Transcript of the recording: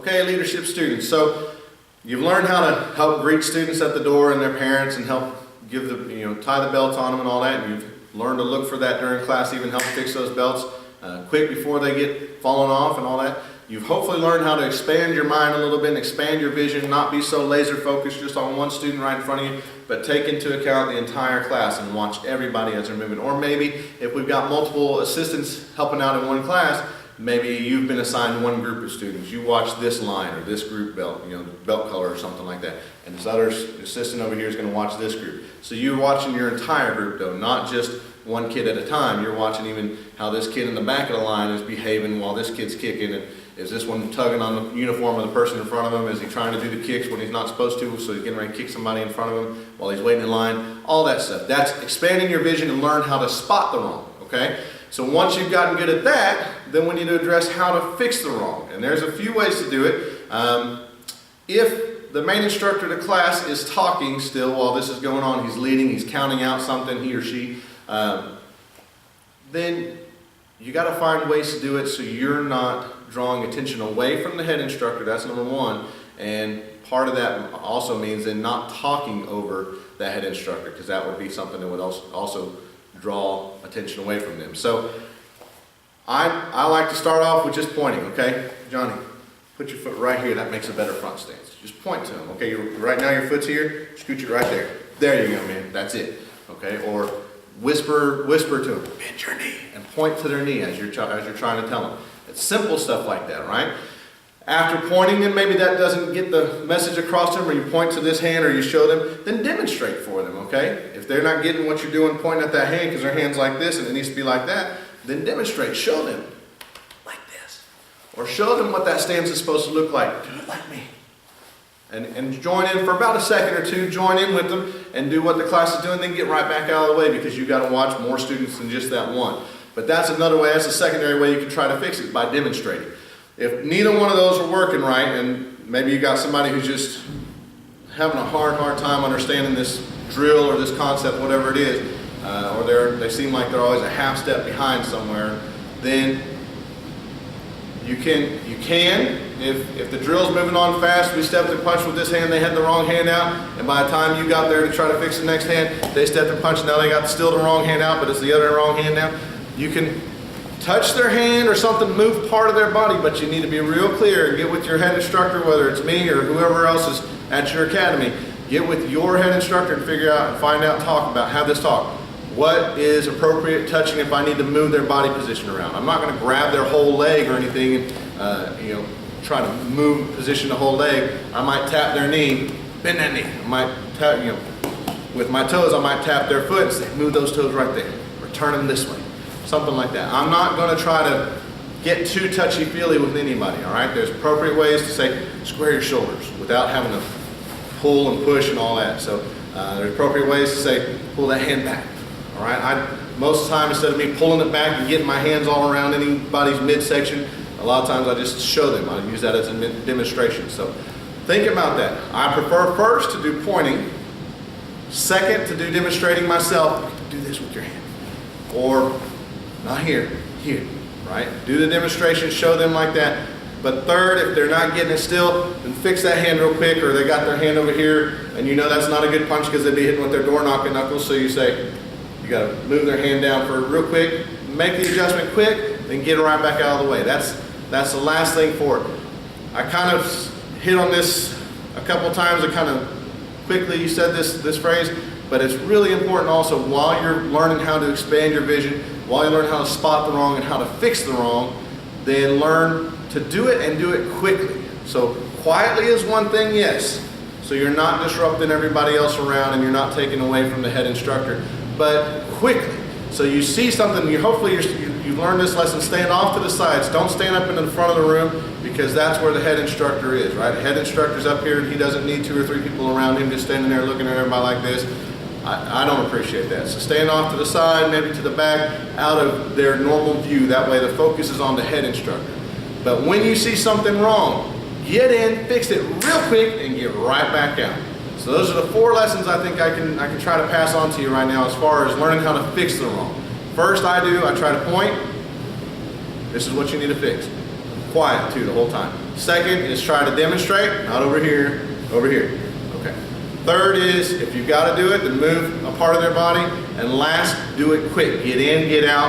Okay, leadership students. So you've learned how to help greet students at the door and their parents and help give the, tie the belts on them and all that. And you've learned to look for that during class, even help fix those belts quick before they get fallen off and all that. You've hopefully learned how to expand your mind a little bit and expand your vision, not be so laser focused just on one student right in front of you, but take into account the entire class and watch everybody as they're moving. Or maybe if we've got multiple assistants helping out in one class, maybe you've been assigned one group of students. You watch this line or this group belt, belt color or something like that. And this other assistant over here is going to watch this group. So you're watching your entire group though, not just one kid at a time. You're watching even how this kid in the back of the line is behaving while this kid's kicking. And is this one tugging on the uniform of the person in front of him? Is he trying to do the kicks when he's not supposed to, so he's getting ready to kick somebody in front of him while he's waiting in line? All that stuff. That's expanding your vision and learn how to spot the wrong, okay? So once you've gotten good at that, then we need to address how to fix the wrong. And there's a few ways to do it. If the main instructor of the class is talking still while this is going on, he's leading, he's counting out something, he or she, then you got to find ways to do it so you're not drawing attention away from the head instructor. That's number one. And part of that also means then not talking over the head instructor, because that would be something that would also draw attention away from them. So I like to start off with just pointing, okay? Johnny, put your foot right here. That makes a better front stance. Just point to them, okay? Right now your foot's here. Scooch it right there. There you go, man. That's it, okay? Or whisper to them, bend your knee, and point to their knee as you're trying to tell them. It's simple stuff like that, right? After pointing them, maybe that doesn't get the message across to them, or you point to this hand or you show them, then demonstrate for them, okay? If they're not getting what you're doing, pointing at that hand because their hand's like this and it needs to be like that, then demonstrate. Show them like this. Or show them what that stance is supposed to look like. Do it like me. And join in for about a second or two, join in with them and do what the class is doing, then get right back out of the way, because you've got to watch more students than just that one. But that's another way, that's a secondary way you can try to fix it, by demonstrating. If neither one of those are working right, and maybe you got somebody who's just having a hard time understanding this drill or this concept, whatever it is, or they seem like they're always a half step behind somewhere, then you can, if the drill's moving on fast, we stepped and punched with this hand, they had the wrong hand out, and by the time you got there to try to fix the next hand, they stepped and punched, now they got still the wrong hand out, but it's the other wrong hand now. You can touch their hand or something, move part of their body, but you need to be real clear and get with your head instructor, whether it's me or whoever else is at your academy. Get with your head instructor and figure out and find out, have this talk. What is appropriate touching if I need to move their body position around? I'm not going to grab their whole leg or anything and try to move position the whole leg. I might tap their knee, bend that knee. I might tap, with my toes, I might tap their foot and say, move those toes right there, or turn them this way. Something like that. I'm not going to try to get too touchy-feely with anybody, all right? There's appropriate ways to say, square your shoulders without having to pull and push and all that. So there's appropriate ways to say, pull that hand back, all right? Most of the time, instead of me pulling it back and getting my hands all around anybody's midsection, a lot of times I just show them. I use that as a demonstration. So think about that. I prefer first to do pointing, second to do demonstrating myself. Do this with your hand. Or not here, right? Do the demonstration, show them like that. But third, if they're not getting it still, then fix that hand real quick, or they got their hand over here, and that's not a good punch because they'd be hitting with their door knocking knuckles, so you say, you gotta move their hand down for real quick, make the adjustment quick, then get it right back out of the way. That's the last thing for it. I kind of hit on this a couple times, I kind of quickly said this phrase, but it's really important also while you're learning how to expand your vision, while you learn how to spot the wrong and how to fix the wrong, then learn to do it and do it quickly. So quietly is one thing, yes. So you're not disrupting everybody else around and you're not taking away from the head instructor, but quickly. So you see something, hopefully you've learned this lesson, stand off to the sides. Don't stand up in the front of the room, because that's where the head instructor is, right? The head instructor's up here and he doesn't need 2 or 3 people around him just standing there looking at everybody like this. I don't appreciate that. So stand off to the side, maybe to the back, out of their normal view. That way the focus is on the head instructor. But when you see something wrong, get in, fix it real quick, and get right back out. So those are the 4 lessons I think I can try to pass on to you right now as far as learning how to fix the wrong. First I try to point. This is what you need to fix. Quiet too the whole time. Second is try to demonstrate, not over here, over here. Okay. Third is, if you've got to do it, then move a part of their body. And last, do it quick. Get in, get out.